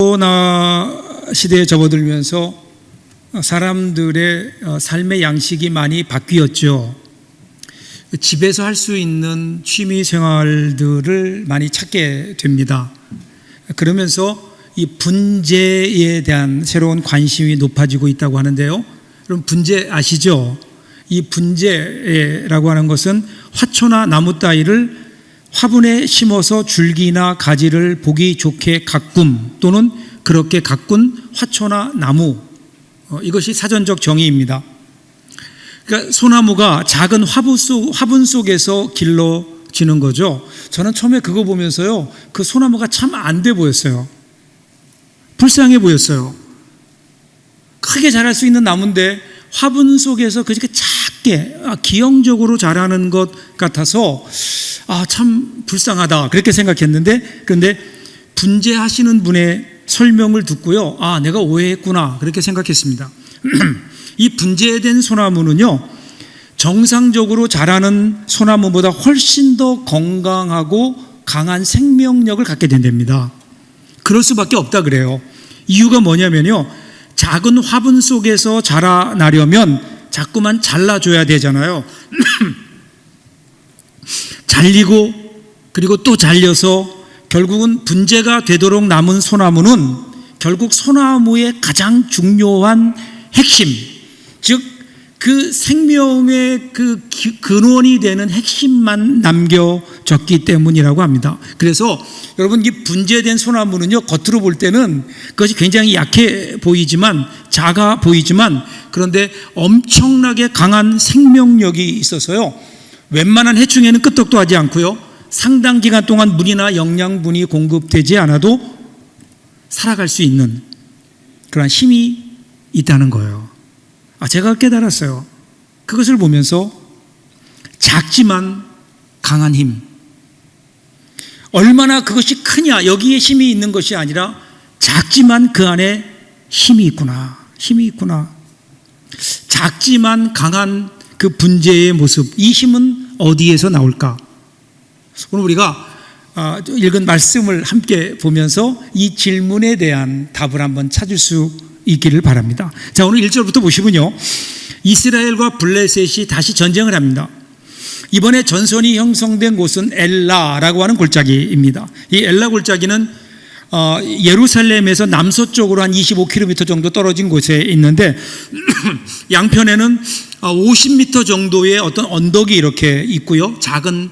코로나 시대에 접어들면서 사람들의 삶의 양식이 많이 바뀌었죠. 집에서 할 수 있는 취미 생활들을 많이 찾게 됩니다. 그러면서 이 분재에 대한 새로운 관심이 높아지고 있다고 하는데요. 여러분, 분재 아시죠? 이 분재라고 하는 것은 화초나 나무 따위를 화분에 심어서 줄기나 가지를 보기 좋게 가꿈 또는 그렇게 가꾼 화초나 나무, 이것이 사전적 정의입니다. 그러니까 소나무가 작은 화분 속에서 길러지는 거죠. 저는 처음에 그거 보면서요, 그 소나무가 참 안 돼 보였어요. 불쌍해 보였어요. 크게 자랄 수 있는 나무인데 화분 속에서 그렇게 작게 기형적으로 자라는 것 같아서 참 불쌍하다 그렇게 생각했는데, 그런데 분재하시는 분의 설명을 듣고요, 내가 오해했구나 그렇게 생각했습니다. 이 분재된 소나무는요, 정상적으로 자라는 소나무보다 훨씬 더 건강하고 강한 생명력을 갖게 된답니다. 그럴 수밖에 없다 그래요. 이유가 뭐냐면요, 작은 화분 속에서 자라나려면 자꾸만 잘라줘야 되잖아요. 잘리고 그리고 또 잘려서 결국은 분재가 되도록 남은 소나무는 결국 소나무의 가장 중요한 핵심, 즉 그 생명의 그 근원이 되는 핵심만 남겨졌기 때문이라고 합니다. 그래서 여러분, 이 분재된 소나무는요, 겉으로 볼 때는 그것이 굉장히 약해 보이지만, 작아 보이지만, 그런데 엄청나게 강한 생명력이 있어서요, 웬만한 해충에는 끄떡도 하지 않고요, 상당 기간 동안 물이나 영양분이 공급되지 않아도 살아갈 수 있는 그런 힘이 있다는 거예요. 제가 깨달았어요. 그것을 보면서 작지만 강한 힘, 얼마나 그것이 크냐, 여기에 힘이 있는 것이 아니라 작지만 그 안에 힘이 있구나, 힘이 있구나. 작지만 강한 그 분재의 모습, 이 힘은 어디에서 나올까? 오늘 우리가 읽은 말씀을 함께 보면서 이 질문에 대한 답을 한번 찾을 수 있기를 바랍니다. 자, 오늘 1절부터 보시면요, 이스라엘과 블레셋이 다시 전쟁을 합니다. 이번에 전선이 형성된 곳은 엘라라고 하는 골짜기입니다. 이 엘라 골짜기는 예루살렘에서 남서쪽으로 한 25km 정도 떨어진 곳에 있는데 양편에는 50m 정도의 어떤 언덕이 이렇게 있고요, 작은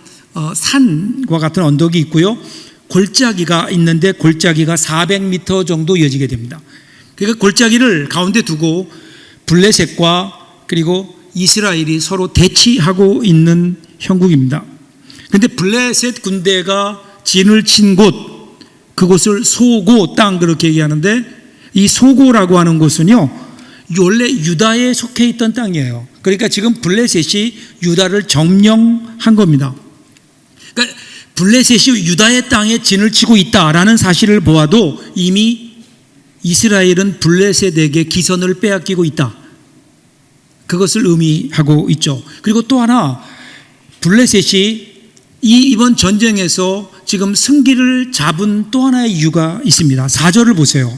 산과 같은 언덕이 있고요, 골짜기가 있는데 골짜기가 400m 정도 이어지게 됩니다. 그러니까 골짜기를 가운데 두고 블레셋과 그리고 이스라엘이 서로 대치하고 있는 형국입니다. 그런데 블레셋 군대가 진을 친 곳, 그곳을 소고 땅 그렇게 얘기하는데, 이 소고라고 하는 곳은요, 원래 유다에 속해 있던 땅이에요. 그러니까 지금 블레셋이 유다를 점령한 겁니다. 그러니까 블레셋이 유다의 땅에 진을 치고 있다라는 사실을 보아도 이미 이스라엘은 블레셋에게 기선을 빼앗기고 있다, 그것을 의미하고 있죠. 그리고 또 하나, 블레셋이 이번 전쟁에서 지금 승기를 잡은 또 하나의 이유가 있습니다. 4절을 보세요.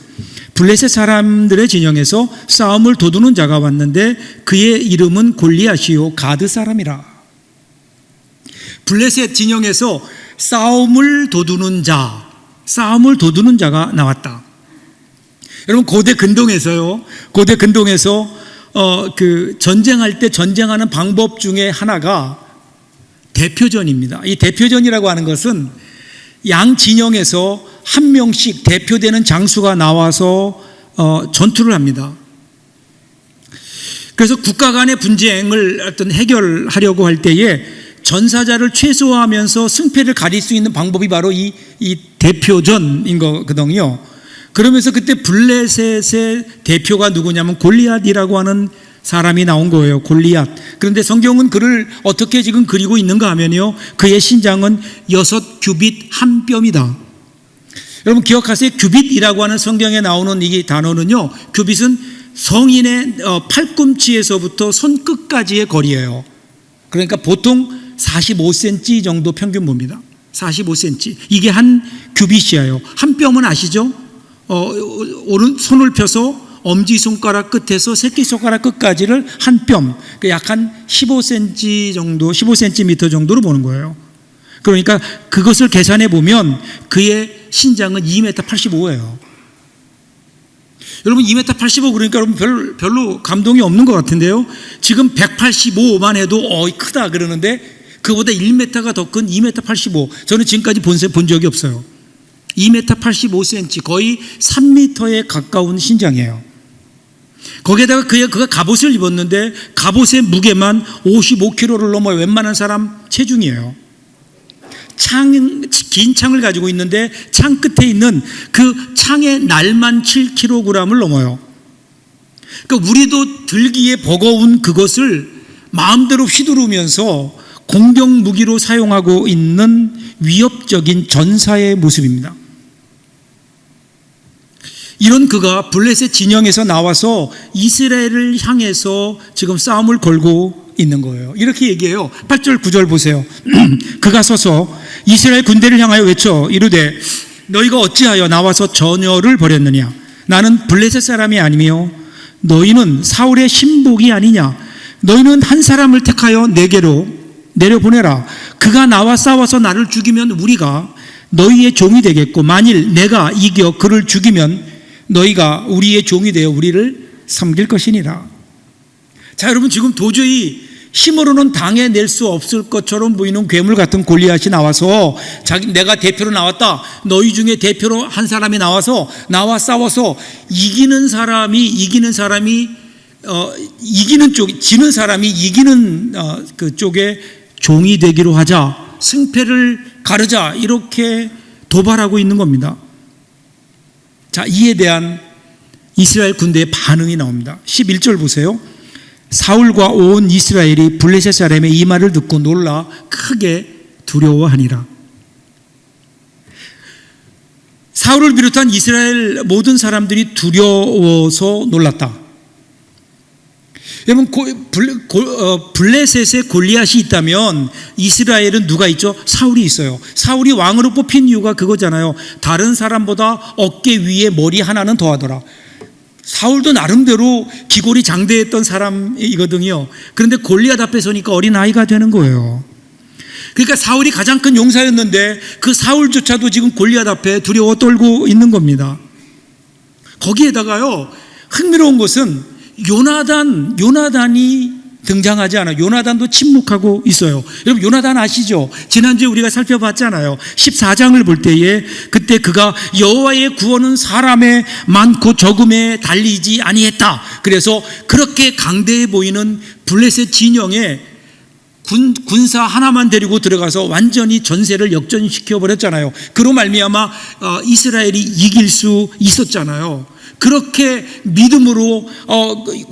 블레셋 사람들의 진영에서 싸움을 도두는 자가 왔는데 그의 이름은 골리앗이요 가드 사람이라. 블레셋 진영에서 싸움을 도두는 자가 나왔다. 여러분, 고대 근동에서 그 전쟁할 때 전쟁하는 방법 중에 하나가 대표전입니다. 이 대표전이라고 하는 것은 양 진영에서 한 명씩 대표되는 장수가 나와서 전투를 합니다. 그래서 국가 간의 분쟁을 어떤 해결하려고 할 때에 전사자를 최소화하면서 승패를 가릴 수 있는 방법이 바로 이 대표전인 거거든요. 그러면서 그때 블레셋의 대표가 누구냐면 골리앗이라고 하는 사람이 나온 거예요. 골리앗. 그런데 성경은 그를 어떻게 지금 그리고 있는가 하면요, 그의 신장은 6규빗 한 뼘이다. 여러분 기억하세요? 규빗이라고 하는 성경에 나오는 이 단어는요, 규빗은 성인의 팔꿈치에서부터 손끝까지의 거리예요. 그러니까 보통 45cm 정도 평균 봅니다. 45cm. 이게 한 규빗이에요. 한 뼘은 아시죠? 오른손을 펴서 엄지손가락 끝에서 새끼손가락 끝까지를 한 뼘, 약 한 15cm 정도, 15cm 정도로 보는 거예요. 그러니까 그것을 계산해 보면 그의 신장은 2m85예요. 여러분 2m85 그러니까 여러분 별로 감동이 없는 것 같은데요. 지금 185만 해도 크다 그러는데 그보다 1m가 더 큰 2m85. 저는 지금까지 본 적이 없어요. 2m85cm, 거의 3m에 가까운 신장이에요. 거기에다가 그가 갑옷을 입었는데 갑옷의 무게만 55kg를 넘어요. 웬만한 사람 체중이에요. 긴 창을 가지고 있는데 창 끝에 있는 그 창의 날만 7kg을 넘어요. 그러니까 우리도 들기에 버거운 그것을 마음대로 휘두르면서 공격 무기로 사용하고 있는 위협적인 전사의 모습입니다. 이런 그가 블레셋 진영에서 나와서 이스라엘을 향해서 지금 싸움을 걸고 있는 거예요. 이렇게 얘기해요. 8절 9절 보세요. 그가 서서 이스라엘 군대를 향하여 외쳐 이르되 너희가 어찌하여 나와서 전열을 벌였느냐. 나는 블레셋 사람이 아니며 너희는 사울의 신복이 아니냐. 너희는 한 사람을 택하여 내게로 내려보내라. 그가 나와 싸워서 나를 죽이면 우리가 너희의 종이 되겠고 만일 내가 이겨 그를 죽이면 너희가 우리의 종이 되어 우리를 섬길 것이니라. 자, 여러분 지금 도저히 힘으로는 당해낼 수 없을 것처럼 보이는 괴물 같은 골리앗이 나와서 내가 대표로 나왔다. 너희 중에 대표로 한 사람이 나와서 나와 싸워서 이기는 사람이 지는 사람이 이기는 그 쪽에 종이 되기로 하자. 승패를 가르자. 이렇게 도발하고 있는 겁니다. 자, 이에 대한 이스라엘 군대의 반응이 나옵니다. 11절 보세요. 사울과 온 이스라엘이 블레셋 사람의 이 말을 듣고 놀라 크게 두려워하니라. 사울을 비롯한 이스라엘 모든 사람들이 두려워서 놀랐다. 여러분 블레셋에 골리앗이 있다면 이스라엘은 누가 있죠? 사울이 있어요. 사울이 왕으로 뽑힌 이유가 그거잖아요. 다른 사람보다 어깨 위에 머리 하나는 더하더라. 사울도 나름대로 기골이 장대했던 사람이거든요. 그런데 골리앗 앞에 서니까 어린아이가 되는 거예요. 그러니까 사울이 가장 큰 용사였는데 그 사울조차도 지금 골리앗 앞에 두려워 떨고 있는 겁니다. 거기에다가요, 흥미로운 것은 요나단이 등장하지 않아요. 요나단도 침묵하고 있어요. 여러분 요나단 아시죠? 지난주에 우리가 살펴봤잖아요. 14장을 볼 때에 그때 그가 여호와의 구원은 사람의 많고 적음에 달리지 아니했다. 그래서 그렇게 강대해 보이는 블레셋 진영에 군사 하나만 데리고 들어가서 완전히 전세를 역전시켜 버렸잖아요. 그로 말미암아 이스라엘이 이길 수 있었잖아요. 그렇게 믿음으로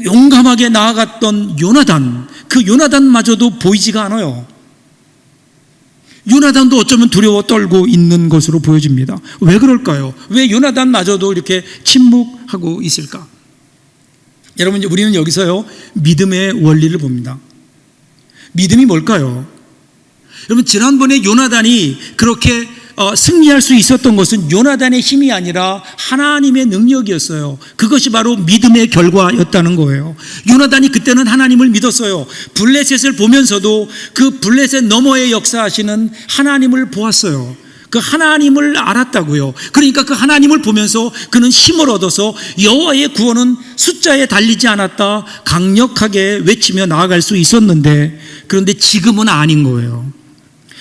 용감하게 나아갔던 요나단, 그 요나단마저도 보이지가 않아요. 요나단도 어쩌면 두려워 떨고 있는 것으로 보여집니다. 왜 그럴까요? 왜 요나단마저도 이렇게 침묵하고 있을까? 여러분, 우리는 여기서요 믿음의 원리를 봅니다. 믿음이 뭘까요? 여러분, 지난번에 요나단이 그렇게 승리할 수 있었던 것은 요나단의 힘이 아니라 하나님의 능력이었어요. 그것이 바로 믿음의 결과였다는 거예요. 요나단이 그때는 하나님을 믿었어요. 블레셋을 보면서도 그 블레셋 너머에 역사하시는 하나님을 보았어요. 그 하나님을 알았다고요. 그러니까 그 하나님을 보면서 그는 힘을 얻어서 여호와의 구원은 숫자에 달리지 않았다 강력하게 외치며 나아갈 수 있었는데, 그런데 지금은 아닌 거예요.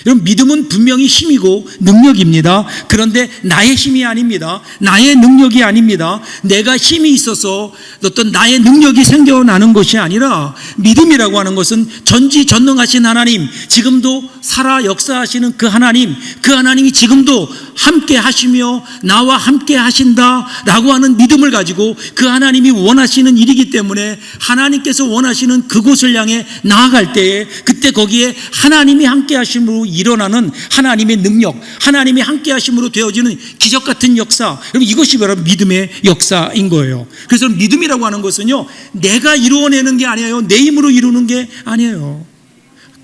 여러분, 믿음은 분명히 힘이고 능력입니다. 그런데 나의 힘이 아닙니다. 나의 능력이 아닙니다. 내가 힘이 있어서 어떤 나의 능력이 생겨나는 것이 아니라, 믿음이라고 하는 것은 전지전능하신 하나님, 지금도 살아 역사하시는 그 하나님이 지금도 함께 하시며 나와 함께 하신다라고 하는 믿음을 가지고 그 하나님이 원하시는 일이기 때문에 하나님께서 원하시는 그곳을 향해 나아갈 때에 그때 거기에 하나님이 함께 하심으로 일어나는 하나님의 능력, 하나님이 함께 하심으로 되어지는 기적 같은 역사, 여러분 이것이 바로 믿음의 역사인 거예요. 그래서 믿음이라고 하는 것은요, 내가 이루어내는 게 아니에요. 내 힘으로 이루는 게 아니에요.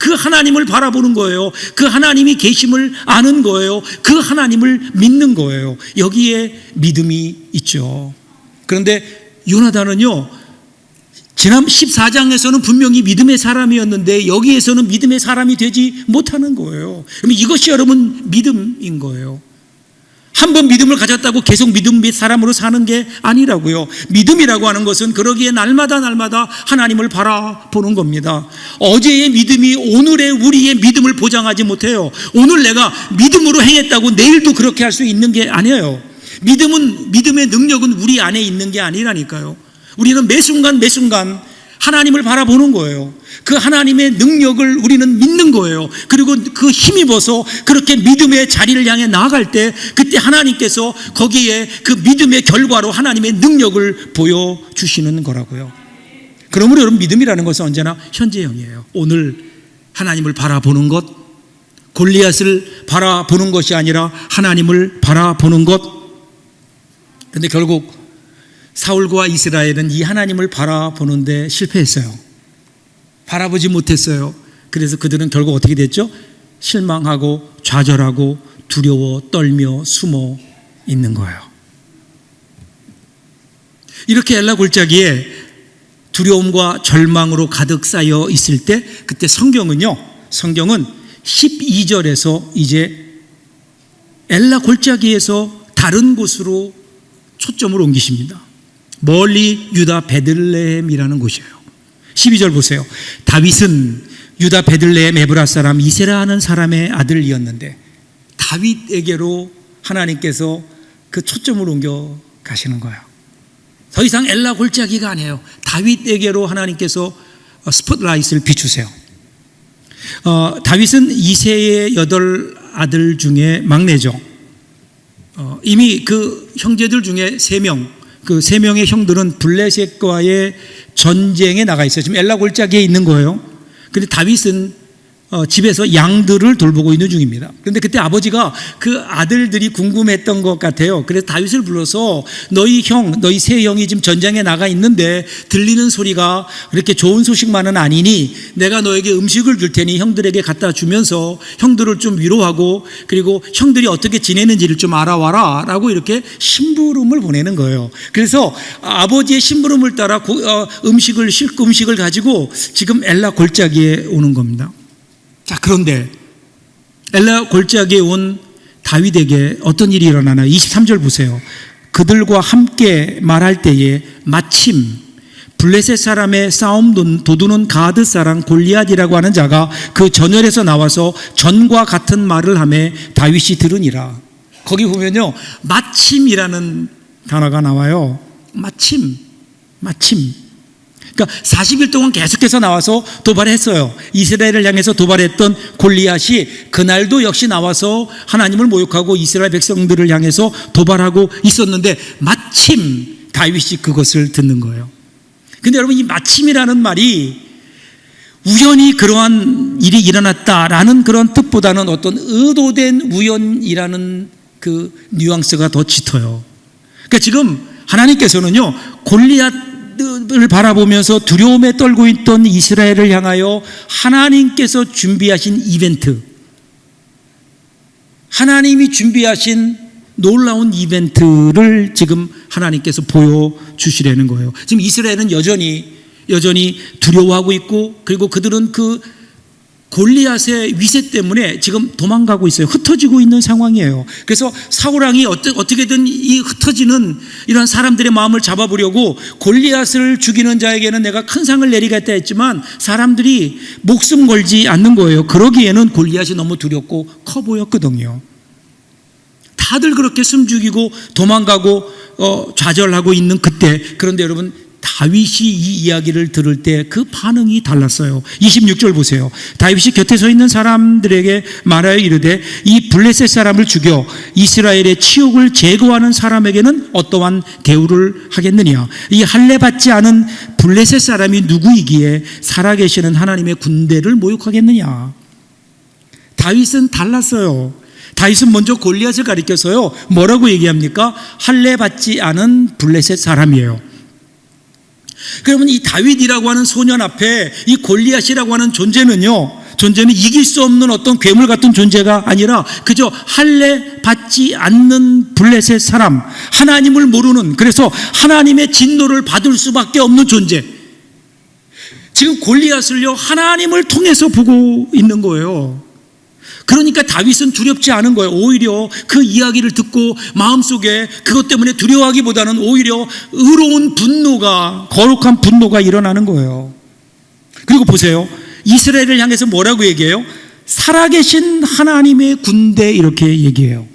그 하나님을 바라보는 거예요. 그 하나님이 계심을 아는 거예요. 그 하나님을 믿는 거예요. 여기에 믿음이 있죠. 그런데 요나단은요, 지난 14장에서는 분명히 믿음의 사람이었는데 여기에서는 믿음의 사람이 되지 못하는 거예요. 그러면 이것이 여러분 믿음인 거예요. 한번 믿음을 가졌다고 계속 믿음의 사람으로 사는 게 아니라고요. 믿음이라고 하는 것은 그러기에 날마다 하나님을 바라보는 겁니다. 어제의 믿음이 오늘의 우리의 믿음을 보장하지 못해요. 오늘 내가 믿음으로 행했다고 내일도 그렇게 할 수 있는 게 아니에요. 믿음의 능력은 우리 안에 있는 게 아니라니까요. 우리는 매 순간 하나님을 바라보는 거예요. 그 하나님의 능력을 우리는 믿는 거예요. 그리고 그 힘입어서 그렇게 믿음의 자리를 향해 나아갈 때 그때 하나님께서 거기에 그 믿음의 결과로 하나님의 능력을 보여주시는 거라고요. 그러므로 여러분 믿음이라는 것은 언제나 현재형이에요. 오늘 하나님을 바라보는 것, 골리앗을 바라보는 것이 아니라 하나님을 바라보는 것. 그런데 결국 사울과 이스라엘은 이 하나님을 바라보는데 실패했어요. 바라보지 못했어요. 그래서 그들은 결국 어떻게 됐죠? 실망하고 좌절하고 두려워 떨며 숨어 있는 거예요. 이렇게 엘라 골짜기에 두려움과 절망으로 가득 쌓여 있을 때 그때 성경은 12절에서 이제 엘라 골짜기에서 다른 곳으로 초점을 옮기십니다. 멀리 유다 베들레헴이라는 곳이에요. 12절 보세요. 다윗은 유다 베들레헴 에브라 사람 이세라 하는 사람의 아들이었는데 다윗에게로 하나님께서 그 초점을 옮겨 가시는 거예요. 더 이상 엘라 골짜기가 아니에요. 다윗에게로 하나님께서 스포트라이트를 비추세요. 다윗은 이새의 8 아들 중에 막내죠. 이미 그 형제들 중에 3명, 그 3명의 형들은 블레셋과의 전쟁에 나가 있어요. 지금 엘라 골짜기에 있는 거예요. 그런데 다윗은 집에서 양들을 돌보고 있는 중입니다. 그런데 그때 아버지가 그 아들들이 궁금했던 것 같아요. 그래서 다윗을 불러서 너희 세 형이 지금 전장에 나가 있는데 들리는 소리가 그렇게 좋은 소식만은 아니니 내가 너에게 음식을 줄 테니 형들에게 갖다 주면서 형들을 좀 위로하고 그리고 형들이 어떻게 지내는지를 좀 알아와라 라고 이렇게 심부름을 보내는 거예요. 그래서 아버지의 심부름을 따라 음식을 가지고 지금 엘라 골짜기에 오는 겁니다. 자, 그런데 엘라 골짜기에 온 다윗에게 어떤 일이 일어나나요? 23절 보세요. 그들과 함께 말할 때에 마침 블레셋 사람의 싸움 도두는 가드 사람 골리앗이라고 하는 자가 그 전열에서 나와서 전과 같은 말을 하매 다윗이 들으니라. 거기 보면요, 마침이라는 단어가 나와요. 마침. 그러니까 40일 동안 계속해서 나와서 도발했어요. 이스라엘을 향해서 도발했던 골리앗이 그날도 역시 나와서 하나님을 모욕하고 이스라엘 백성들을 향해서 도발하고 있었는데 마침 다윗이 그것을 듣는 거예요. 근데 여러분, 이 마침이라는 말이 우연히 그러한 일이 일어났다라는 그런 뜻보다는 어떤 의도된 우연이라는 그 뉘앙스가 더 짙어요. 그러니까 지금 하나님께서는요, 골리앗을 바라보면서 두려움에 떨고 있던 이스라엘을 향하여 하나님께서 준비하신 이벤트, 하나님이 준비하신 놀라운 이벤트를 지금 하나님께서 보여주시려는 거예요. 지금 이스라엘은 여전히 두려워하고 있고, 그리고 그들은 그 골리앗의 위세 때문에 지금 도망가고 있어요. 흩어지고 있는 상황이에요. 그래서 사울왕이 어떻게든 이 흩어지는 이런 사람들의 마음을 잡아보려고 골리앗을 죽이는 자에게는 내가 큰 상을 내리겠다 했지만 사람들이 목숨 걸지 않는 거예요. 그러기에는 골리앗이 너무 두렵고 커 보였거든요. 다들 그렇게 숨죽이고 도망가고 좌절하고 있는 그때, 그런데 여러분, 다윗이 이 이야기를 들을 때 그 반응이 달랐어요. 26절 보세요. 다윗이 곁에 서 있는 사람들에게 말하여 이르되 이 블레셋 사람을 죽여 이스라엘의 치욕을 제거하는 사람에게는 어떠한 대우를 하겠느냐. 이 할례 받지 않은 블레셋 사람이 누구이기에 살아계시는 하나님의 군대를 모욕하겠느냐. 다윗은 달랐어요. 다윗은 먼저 골리앗을 가리켜서요, 뭐라고 얘기합니까? 할례 받지 않은 블레셋 사람이에요. 그러면 이 다윗이라고 하는 소년 앞에 이 골리앗이라고 하는 존재는요, 존재는 이길 수 없는 어떤 괴물 같은 존재가 아니라 그저 할례 받지 않는 블레셋 사람, 하나님을 모르는, 그래서 하나님의 진노를 받을 수밖에 없는 존재. 지금 골리앗을요 하나님을 통해서 보고 있는 거예요. 그러니까 다윗은 두렵지 않은 거예요. 오히려 그 이야기를 듣고 마음속에 그것 때문에 두려워하기보다는 오히려 의로운 분노가, 거룩한 분노가 일어나는 거예요. 그리고 보세요, 이스라엘을 향해서 뭐라고 얘기해요? 살아계신 하나님의 군대, 이렇게 얘기해요.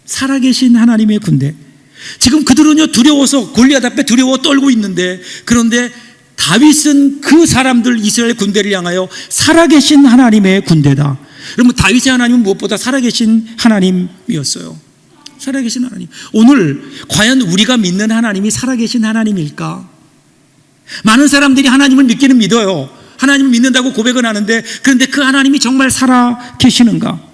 살아계신 하나님의 군대. 지금 그들은요 두려워서, 골리앗 앞에 두려워 떨고 있는데, 그런데 다윗은 그 사람들, 이스라엘 군대를 향하여 살아계신 하나님의 군대다. 여러분, 다윗의 하나님은 무엇보다 살아계신 하나님이었어요. 살아계신 하나님. 오늘 과연 우리가 믿는 하나님이 살아계신 하나님일까? 많은 사람들이 하나님을 믿기는 믿어요. 하나님을 믿는다고 고백은 하는데, 그런데 그 하나님이 정말 살아계시는가?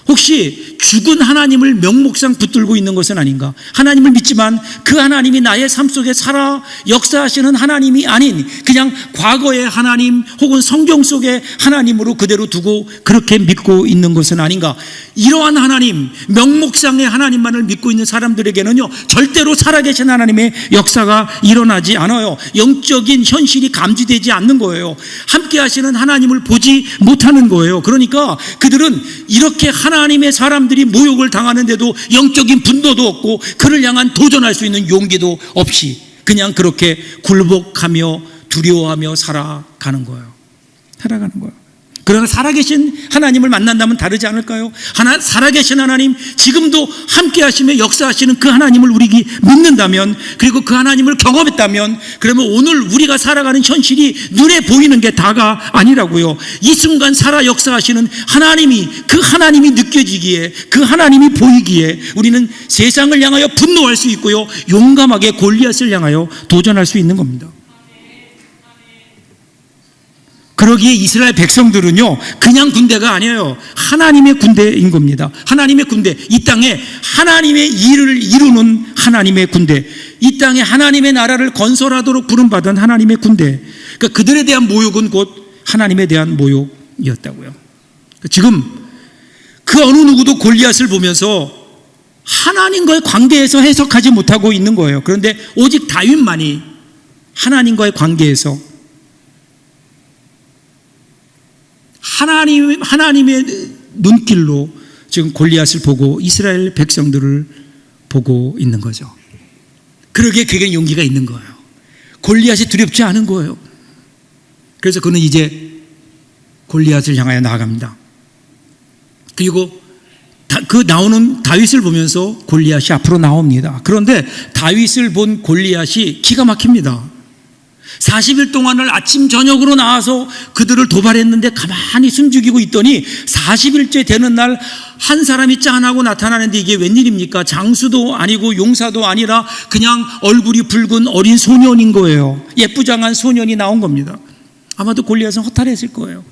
혹시 죽은 하나님을 명목상 붙들고 있는 것은 아닌가? 하나님을 믿지만 그 하나님이 나의 삶 속에 살아 역사하시는 하나님이 아닌 그냥 과거의 하나님 혹은 성경 속의 하나님으로 그대로 두고 그렇게 믿고 있는 것은 아닌가? 이러한 하나님, 명목상의 하나님만을 믿고 있는 사람들에게는요 절대로 살아계신 하나님의 역사가 일어나지 않아요. 영적인 현실이 감지되지 않는 거예요. 함께 하시는 하나님을 보지 못하는 거예요. 그러니까 그들은 이렇게 하나님의 사람들이 모욕을 당하는데도 영적인 분노도 없고 그를 향한 도전할 수 있는 용기도 없이 그냥 그렇게 굴복하며 두려워하며 살아가는 거예요. 살아가는 거예요. 그러나 살아계신 하나님을 만난다면 다르지 않을까요? 살아계신 하나님, 지금도 함께 하시며 역사하시는 그 하나님을 우리가 믿는다면, 그리고 그 하나님을 경험했다면, 그러면 오늘 우리가 살아가는 현실이 눈에 보이는 게 다가 아니라고요. 이 순간 살아 역사하시는 하나님이, 그 하나님이 느껴지기에, 그 하나님이 보이기에 우리는 세상을 향하여 분노할 수 있고요, 용감하게 골리앗을 향하여 도전할 수 있는 겁니다. 그러기에 이스라엘 백성들은요 그냥 군대가 아니에요. 하나님의 군대인 겁니다. 하나님의 군대, 이 땅에 하나님의 일을 이루는 하나님의 군대, 이 땅에 하나님의 나라를 건설하도록 부름받은 하나님의 군대. 그러니까 그들에 대한 모욕은 곧 하나님에 대한 모욕이었다고요. 지금 그 어느 누구도 골리앗을 보면서 하나님과의 관계에서 해석하지 못하고 있는 거예요. 그런데 오직 다윗만이 하나님과의 관계에서 하나님의 눈길로 지금 골리앗을 보고 이스라엘 백성들을 보고 있는 거죠. 그러기에 그에게 용기가 있는 거예요. 골리앗이 두렵지 않은 거예요. 그래서 그는 이제 골리앗을 향하여 나아갑니다. 그리고 그 나오는 다윗을 보면서 골리앗이 앞으로 나옵니다. 그런데 다윗을 본 골리앗이 기가 막힙니다. 40일 동안을 아침 저녁으로 나와서 그들을 도발했는데 가만히 숨죽이고 있더니 40일째 되는 날 한 사람이 짠하고 나타나는데 이게 웬일입니까? 장수도 아니고 용사도 아니라 그냥 얼굴이 붉은 어린 소년인 거예요. 예쁘장한 소년이 나온 겁니다. 아마도 골리앗은 허탈했을 거예요.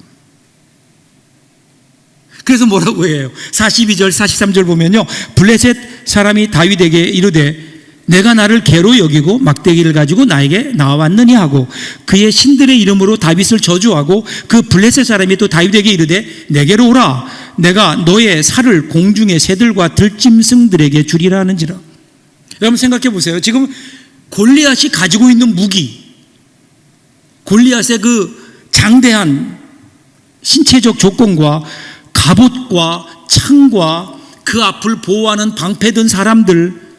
그래서 뭐라고 해요? 42절 43절 보면요, 블레셋 사람이 다윗에게 이르되 내가 나를 개로 여기고 막대기를 가지고 나에게 나왔느니 하고 그의 신들의 이름으로 다윗을 저주하고 그 블레셋 사람이 또 다윗에게 이르되 내게로 오라, 내가 너의 살을 공중의 새들과 들짐승들에게 주리라 하는지라. 여러분 생각해 보세요. 지금 골리앗이 가지고 있는 무기, 골리앗의 그 장대한 신체적 조건과 갑옷과 창과 그 앞을 보호하는 방패든 사람들,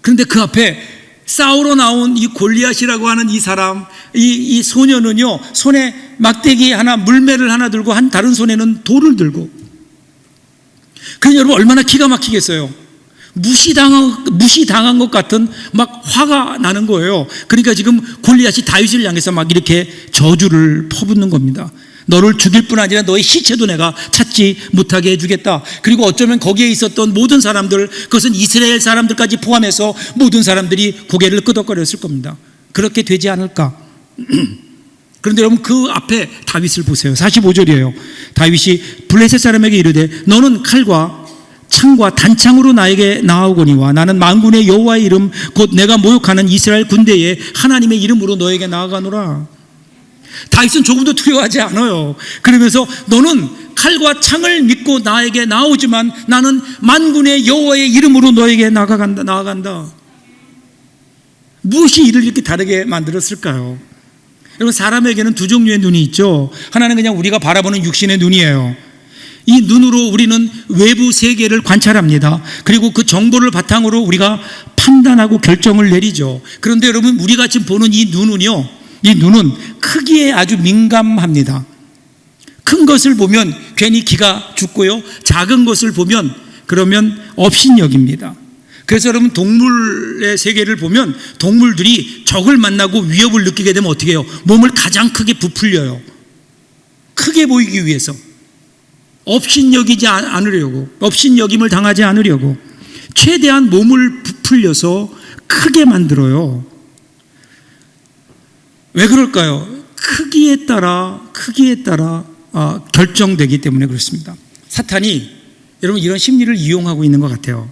그런데 그 앞에 싸우러 나온 이 골리앗이라고 하는 이 사람, 이 소년은요 손에 막대기 하나, 물매를 하나 들고 한 다른 손에는 돌을 들고, 그러니 여러분 얼마나 기가 막히겠어요. 무시당한 것 같은 막 화가 나는 거예요. 그러니까 지금 골리앗이 다윗을 향해서 막 이렇게 저주를 퍼붓는 겁니다. 너를 죽일 뿐 아니라 너의 시체도 내가 찾지 못하게 해주겠다. 그리고 어쩌면 거기에 있었던 모든 사람들, 그것은 이스라엘 사람들까지 포함해서 모든 사람들이 고개를 끄덕거렸을 겁니다. 그렇게 되지 않을까? 그런데 여러분 그 앞에 다윗을 보세요. 45절이에요. 다윗이 블레셋 사람에게 이르되 너는 칼과 창과 단창으로 나에게 나아오거니와 나는 만군의 여호와의 이름 곧 내가 모욕하는 이스라엘 군대의 하나님의 이름으로 너에게 나아가노라. 다윗은 조금도 두려워하지 않아요. 그러면서 너는 칼과 창을 믿고 나에게 나오지만 나는 만군의 여호와의 이름으로 너에게 나아간다. 무엇이 이를 이렇게 다르게 만들었을까요? 여러분, 사람에게는 두 종류의 눈이 있죠. 하나는 그냥 우리가 바라보는 육신의 눈이에요. 이 눈으로 우리는 외부 세계를 관찰합니다. 그리고 그 정보를 바탕으로 우리가 판단하고 결정을 내리죠. 그런데 여러분, 우리가 지금 보는 이 눈은요, 이 눈은 크기에 아주 민감합니다. 큰 것을 보면 괜히 기가 죽고요, 작은 것을 보면 그러면 업신여깁니다. 그래서 여러분, 동물의 세계를 보면 동물들이 적을 만나고 위협을 느끼게 되면 어떻게 해요? 몸을 가장 크게 부풀려요. 크게 보이기 위해서. 업신여기지 않으려고, 업신여김을 당하지 않으려고 최대한 몸을 부풀려서 크게 만들어요. 왜 그럴까요? 크기에 따라 결정되기 때문에 그렇습니다. 사탄이 여러분 이런 심리를 이용하고 있는 것 같아요.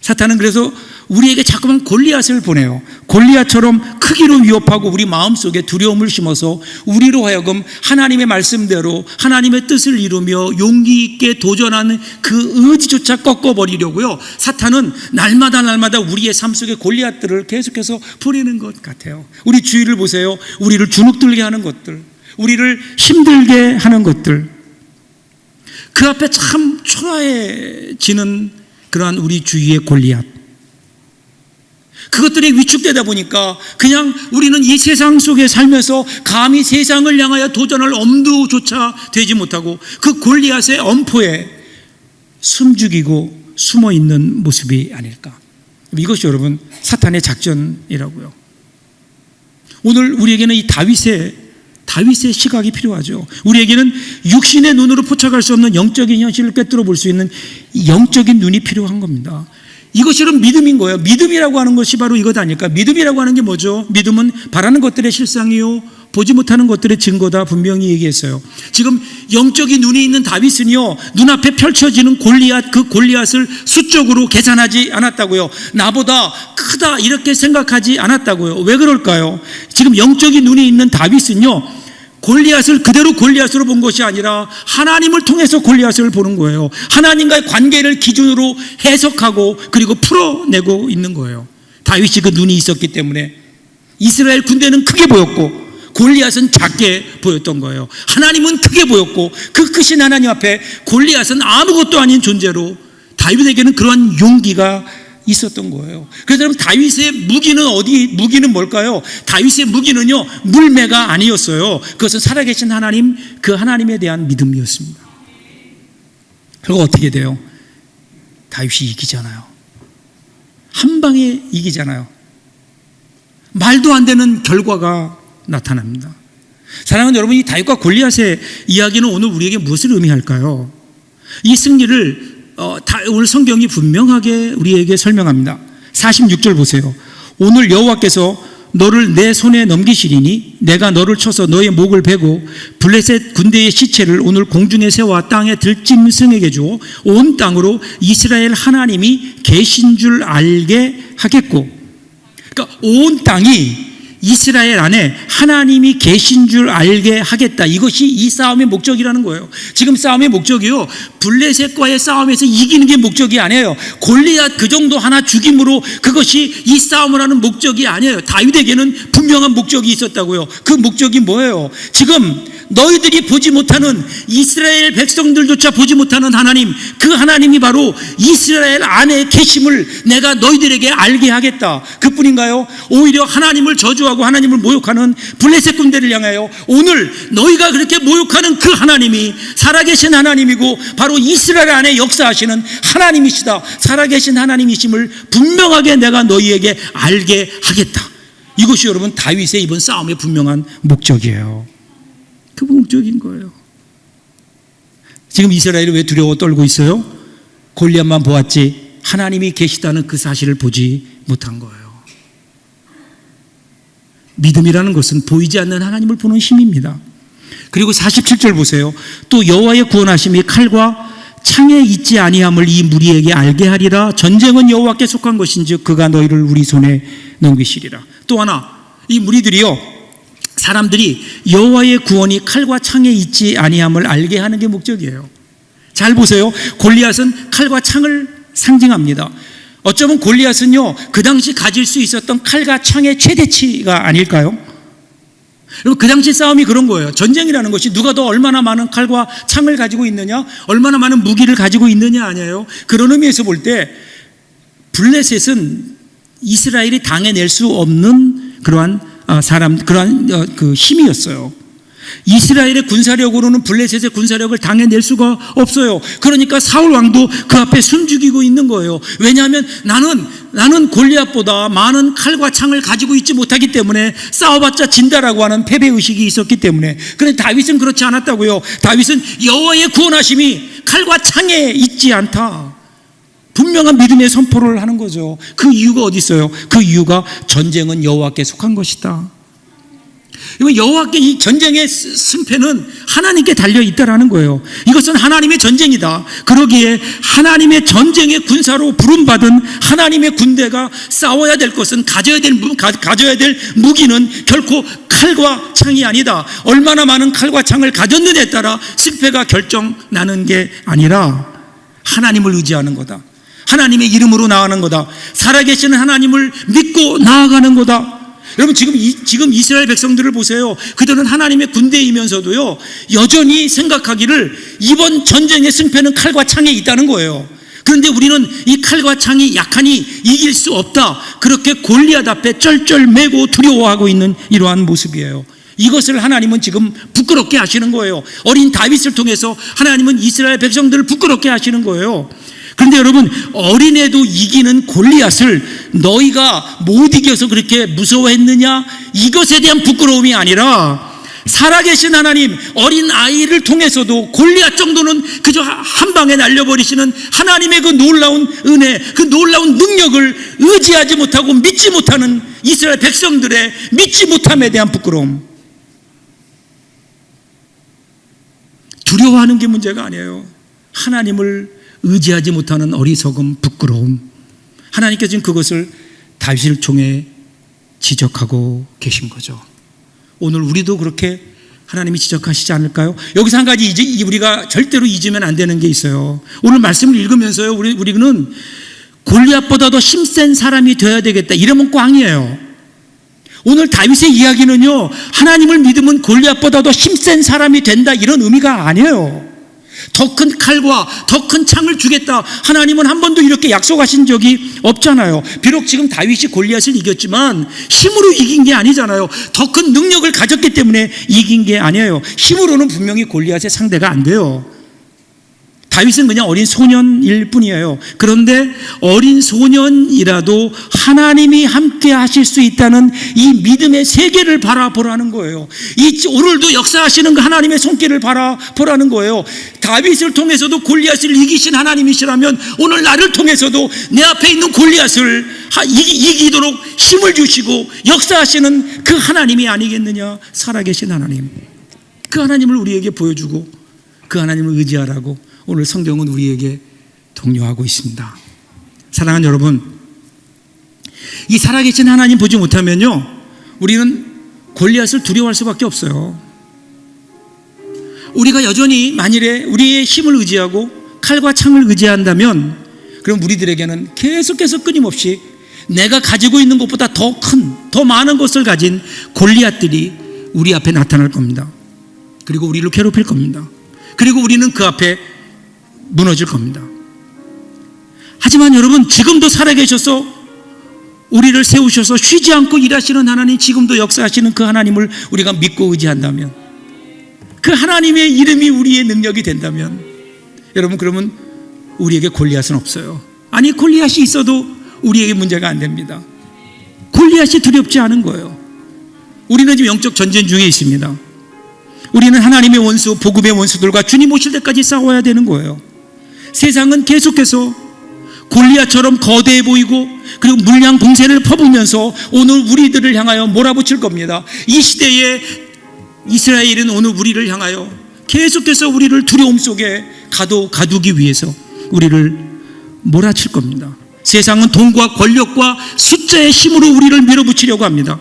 사탄은 그래서 우리에게 자꾸만 골리앗을 보내요. 골리앗처럼 크기로 위협하고 우리 마음속에 두려움을 심어서 우리로 하여금 하나님의 말씀대로 하나님의 뜻을 이루며 용기 있게 도전하는 그 의지조차 꺾어버리려고요, 사탄은 날마다 우리의 삶 속에 골리앗들을 계속해서 보내는 것 같아요. 우리 주위를 보세요. 우리를 주눅들게 하는 것들, 우리를 힘들게 하는 것들, 그 앞에 참 초라해지는 그러한 우리 주위의 골리앗, 그것들이 위축되다 보니까 그냥 우리는 이 세상 속에 살면서 감히 세상을 향하여 도전할 엄두조차 되지 못하고 그 골리앗의 엄포에 숨죽이고 숨어있는 모습이 아닐까. 이것이 여러분 사탄의 작전이라고요. 오늘 우리에게는 이 다윗의 시각이 필요하죠. 우리에게는 육신의 눈으로 포착할 수 없는 영적인 현실을 꿰뚫어 볼 수 있는 영적인 눈이 필요한 겁니다. 이것이 믿음인 거예요. 믿음이라고 하는 것이 바로 이것 아닐까? 믿음이라고 하는 게 뭐죠? 믿음은 바라는 것들의 실상이요 보지 못하는 것들의 증거다, 분명히 얘기했어요. 지금 영적인 눈이 있는 다윗은요, 눈앞에 펼쳐지는 골리앗, 그 골리앗을 수적으로 계산하지 않았다고요. 나보다 크다 이렇게 생각하지 않았다고요. 왜 그럴까요? 지금 영적인 눈이 있는 다윗은요, 골리앗을 그대로 골리앗으로 본 것이 아니라 하나님을 통해서 골리앗을 보는 거예요. 하나님과의 관계를 기준으로 해석하고 그리고 풀어내고 있는 거예요. 다윗이 그 눈이 있었기 때문에 이스라엘 군대는 크게 보였고 골리앗은 작게 보였던 거예요. 하나님은 크게 보였고 그 크신 하나님 앞에 골리앗은 아무것도 아닌 존재로 다윗에게는 그러한 용기가 있었던 거예요. 그래서 여러분, 다윗의 무기는 뭘까요? 다윗의 무기는요, 물매가 아니었어요. 그것은 살아계신 하나님, 그 하나님에 대한 믿음이었습니다. 그리고 어떻게 돼요? 다윗이 이기잖아요. 한 방에 이기잖아요. 말도 안 되는 결과가 나타납니다. 사랑하는 여러분, 이 다윗과 골리앗의 이야기는 오늘 우리에게 무엇을 의미할까요? 이 승리를 오늘 성경이 분명하게 우리에게 설명합니다. 46절 보세요. 오늘 여호와께서 너를 내 손에 넘기시리니 내가 너를 쳐서 너의 목을 베고 블레셋 군대의 시체를 오늘 공중에 세워 땅에 들짐승에게 주어 온 땅으로 이스라엘 하나님이 계신 줄 알게 하겠고, 그러니까 온 땅이 이스라엘 안에 하나님이 계신 줄 알게 하겠다. 이것이 이 싸움의 목적이라는 거예요. 지금 싸움의 목적이요, 블레셋과의 싸움에서 이기는 게 목적이 아니에요. 골리앗 그 정도 하나 죽임으로 그것이 이 싸움을 하는 목적이 아니에요. 다윗에게는 분명한 목적이 있었다고요. 그 목적이 뭐예요? 지금 너희들이 보지 못하는, 이스라엘 백성들조차 보지 못하는 하나님, 그 하나님이 바로 이스라엘 안에 계심을 내가 너희들에게 알게 하겠다. 그뿐인가요? 오히려 하나님을 저주하고 하나님을 모욕하는 블레셋 군대를 향하여 오늘 너희가 그렇게 모욕하는 그 하나님이 살아계신 하나님이고 바로 이스라엘 안에 역사하시는 하나님이시다. 살아계신 하나님이심을 분명하게 내가 너희에게 알게 하겠다. 이것이 여러분 다윗의 이번 싸움의 분명한 목적이에요. 그 목적인 거예요. 지금 이스라엘이 왜 두려워 떨고 있어요? 골리앗만 보았지 하나님이 계시다는 그 사실을 보지 못한 거예요. 믿음이라는 것은 보이지 않는 하나님을 보는 힘입니다. 그리고 47절 보세요. 또 여호와의 구원하심이 칼과 창에 있지 아니함을 이 무리에게 알게 하리라. 전쟁은 여호와께 속한 것인즉 그가 너희를 우리 손에 넘기시리라. 또 하나, 이 무리들이요, 사람들이 여호와의 구원이 칼과 창에 있지 아니함을 알게 하는 게 목적이에요. 잘 보세요. 골리앗은 칼과 창을 상징합니다. 어쩌면 골리앗은요, 그 당시 가질 수 있었던 칼과 창의 최대치가 아닐까요? 그리고 그 당시 싸움이 그런 거예요. 전쟁이라는 것이 누가 더 얼마나 많은 칼과 창을 가지고 있느냐, 얼마나 많은 무기를 가지고 있느냐 아니에요. 그런 의미에서 볼 때 블레셋은 이스라엘이 당해낼 수 없는 그러한 그 힘이었어요. 이스라엘의 군사력으로는 블레셋의 군사력을 당해낼 수가 없어요. 그러니까 사울 왕도 그 앞에 숨죽이고 있는 거예요. 왜냐하면 나는 골리앗보다 많은 칼과 창을 가지고 있지 못하기 때문에 싸워봤자 진다라고 하는 패배의식이 있었기 때문에. 그런데 다윗은 그렇지 않았다고요. 다윗은 여호와의 구원하심이 칼과 창에 있지 않다, 분명한 믿음의 선포를 하는 거죠. 그 이유가 어디 있어요? 그 이유가 전쟁은 여호와께 속한 것이다. 여호와께 이 전쟁의 승패는 하나님께 달려 있다라는 거예요. 이것은 하나님의 전쟁이다. 그러기에 하나님의 전쟁의 군사로 부름받은 하나님의 군대가 싸워야 될 것은 가져야 될 무기는 결코 칼과 창이 아니다. 얼마나 많은 칼과 창을 가졌느냐에 따라 승패가 결정나는 게 아니라 하나님을 의지하는 거다. 하나님의 이름으로 나아가는 거다. 살아계시는 하나님을 믿고 나아가는 거다. 여러분, 지금 이스라엘 백성들을 보세요. 그들은 하나님의 군대이면서도요, 여전히 생각하기를 이번 전쟁의 승패는 칼과 창에 있다는 거예요. 그런데 우리는 이 칼과 창이 약하니 이길 수 없다, 그렇게 골리앗 앞에 쩔쩔매고 두려워하고 있는 이러한 모습이에요. 이것을 하나님은 지금 부끄럽게 하시는 거예요. 어린 다윗을 통해서 하나님은 이스라엘 백성들을 부끄럽게 하시는 거예요. 그런데 여러분, 어린애도 이기는 골리앗을 너희가 못 이겨서 그렇게 무서워했느냐, 이것에 대한 부끄러움이 아니라 살아계신 하나님, 어린 아이를 통해서도 골리앗 정도는 그저 한 방에 날려버리시는 하나님의 그 놀라운 은혜, 그 놀라운 능력을 의지하지 못하고 믿지 못하는 이스라엘 백성들의 믿지 못함에 대한 부끄러움. 두려워하는 게 문제가 아니에요. 하나님을 의지하지 못하는 어리석음, 부끄러움. 하나님께서 지금 그것을 다윗을 통해 지적하고 계신 거죠. 오늘 우리도 그렇게 하나님이 지적하시지 않을까요? 여기서 한 가지 우리가 절대로 잊으면 안 되는 게 있어요. 오늘 말씀을 읽으면서요, 우리는 골리앗보다 더 힘센 사람이 되어야 되겠다, 이러면 꽝이에요. 오늘 다윗의 이야기는요, 하나님을 믿으면 골리앗보다 더 힘센 사람이 된다, 이런 의미가 아니에요. 더 큰 칼과 더 큰 창을 주겠다, 하나님은 한 번도 이렇게 약속하신 적이 없잖아요. 비록 지금 다윗이 골리앗을 이겼지만 힘으로 이긴 게 아니잖아요. 더 큰 능력을 가졌기 때문에 이긴 게 아니에요. 힘으로는 분명히 골리앗의 상대가 안 돼요. 다윗은 그냥 어린 소년일 뿐이에요. 그런데 어린 소년이라도 하나님이 함께 하실 수 있다는 이 믿음의 세계를 바라보라는 거예요. 오늘도 역사하시는 그 하나님의 손길을 바라보라는 거예요. 다윗을 통해서도 골리앗을 이기신 하나님이시라면 오늘 나를 통해서도 내 앞에 있는 골리앗을 이기도록 힘을 주시고 역사하시는 그 하나님이 아니겠느냐. 살아계신 하나님, 그 하나님을 우리에게 보여주고 그 하나님을 의지하라고 오늘 성경은 우리에게 독려하고 있습니다. 사랑하는 여러분, 이 살아계신 하나님 보지 못하면요, 우리는 골리앗을 두려워할 수밖에 없어요. 우리가 여전히 만일에 우리의 힘을 의지하고 칼과 창을 의지한다면, 그럼 우리들에게는 계속해서 끊임없이 내가 가지고 있는 것보다 더 큰, 더 많은 것을 가진 골리앗들이 우리 앞에 나타날 겁니다. 그리고 우리를 괴롭힐 겁니다. 그리고 우리는 그 앞에 무너질 겁니다. 하지만 여러분, 지금도 살아계셔서 우리를 세우셔서 쉬지 않고 일하시는 하나님, 지금도 역사하시는 그 하나님을 우리가 믿고 의지한다면, 그 하나님의 이름이 우리의 능력이 된다면, 여러분, 그러면 우리에게 골리앗은 없어요. 아니, 골리앗이 있어도 우리에게 문제가 안 됩니다. 골리앗이 두렵지 않은 거예요. 우리는 지금 영적 전쟁 중에 있습니다. 우리는 하나님의 원수, 복음의 원수들과 주님 오실 때까지 싸워야 되는 거예요. 세상은 계속해서 골리앗처럼 거대해 보이고 그리고 물량 봉쇄를 퍼부으면서 오늘 우리들을 향하여 몰아붙일 겁니다. 이 시대에 이스라엘은 오늘 우리를 향하여 계속해서 우리를 두려움 속에 가두기 위해서 우리를 몰아칠 겁니다. 세상은 돈과 권력과 숫자의 힘으로 우리를 밀어붙이려고 합니다.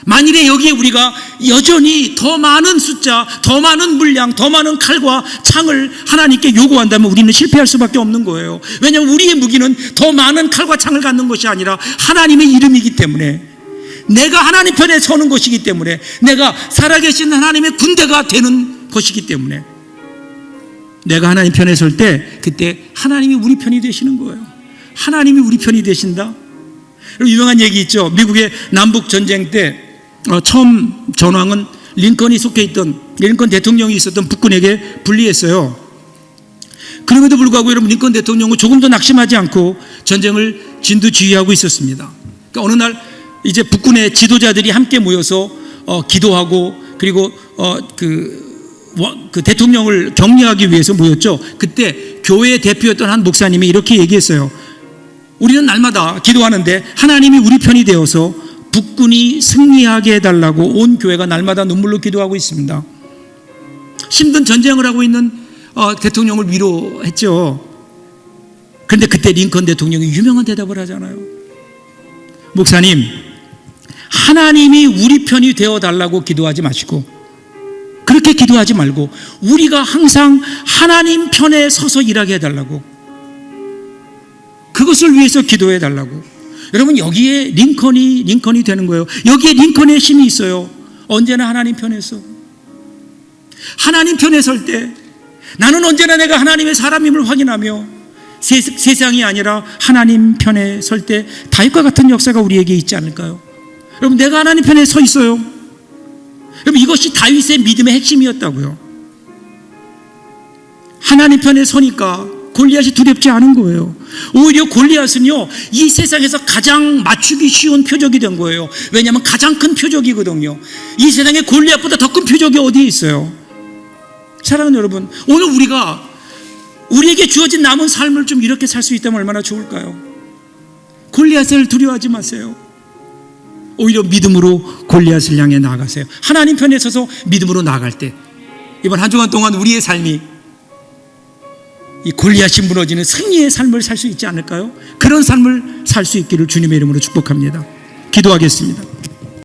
만일에 여기에 우리가 여전히 더 많은 숫자, 더 많은 물량, 더 많은 칼과 창을 하나님께 요구한다면 우리는 실패할 수밖에 없는 거예요. 왜냐하면 우리의 무기는 더 많은 칼과 창을 갖는 것이 아니라 하나님의 이름이기 때문에, 내가 하나님 편에 서는 것이기 때문에, 내가 살아계신 하나님의 군대가 되는 것이기 때문에, 내가 하나님 편에 설 때 그때 하나님이 우리 편이 되시는 거예요. 하나님이 우리 편이 되신다. 유명한 얘기 있죠. 미국의 남북 전쟁 때 처음 전황은 링컨이 속해 있던, 링컨 대통령이 있었던 북군에게 불리했어요. 그럼에도 불구하고 여러분, 링컨 대통령은 조금도 낙심하지 않고 전쟁을 진두지휘하고 있었습니다. 그러니까 어느 날 이제 북군의 지도자들이 함께 모여서 기도하고, 그리고 그 대통령을 격려하기 위해서 모였죠. 그때 교회 대표였던 한 목사님이 이렇게 얘기했어요. 우리는 날마다 기도하는데 하나님이 우리 편이 되어서 북군이 승리하게 해달라고 온 교회가 날마다 눈물로 기도하고 있습니다. 힘든 전쟁을 하고 있는 대통령을 위로했죠. 그런데 그때 링컨 대통령이 유명한 대답을 하잖아요. 목사님, 하나님이 우리 편이 되어달라고 기도하지 마시고, 그렇게 기도하지 말고 우리가 항상 하나님 편에 서서 일하게 해달라고, 그것을 위해서 기도해 달라고. 여러분, 여기에 링컨이 되는 거예요. 여기에 링컨의 힘이 있어요. 언제나 하나님 편에서. 하나님 편에 설 때 나는 언제나 내가 하나님의 사람임을 확인하며 세상이 아니라 하나님 편에 설 때 다윗과 같은 역사가 우리에게 있지 않을까요? 여러분, 내가 하나님 편에 서 있어요. 여러분, 이것이 다윗의 믿음의 핵심이었다고요. 하나님 편에 서니까 골리앗이 두렵지 않은 거예요. 오히려 골리앗은요, 이 세상에서 가장 맞추기 쉬운 표적이 된 거예요. 왜냐하면 가장 큰 표적이거든요. 이 세상에 골리앗보다 더 큰 표적이 어디에 있어요? 사랑하는 여러분, 오늘 우리에게 주어진 남은 삶을 좀 이렇게 살 수 있다면 얼마나 좋을까요? 골리앗을 두려워하지 마세요. 오히려 믿음으로 골리앗을 향해 나아가세요. 하나님 편에 서서 믿음으로 나아갈 때 이번 한 주간 동안 우리의 삶이 이 골리앗이 무너지는 승리의 삶을 살 수 있지 않을까요? 그런 삶을 살 수 있기를 주님의 이름으로 축복합니다. 기도하겠습니다.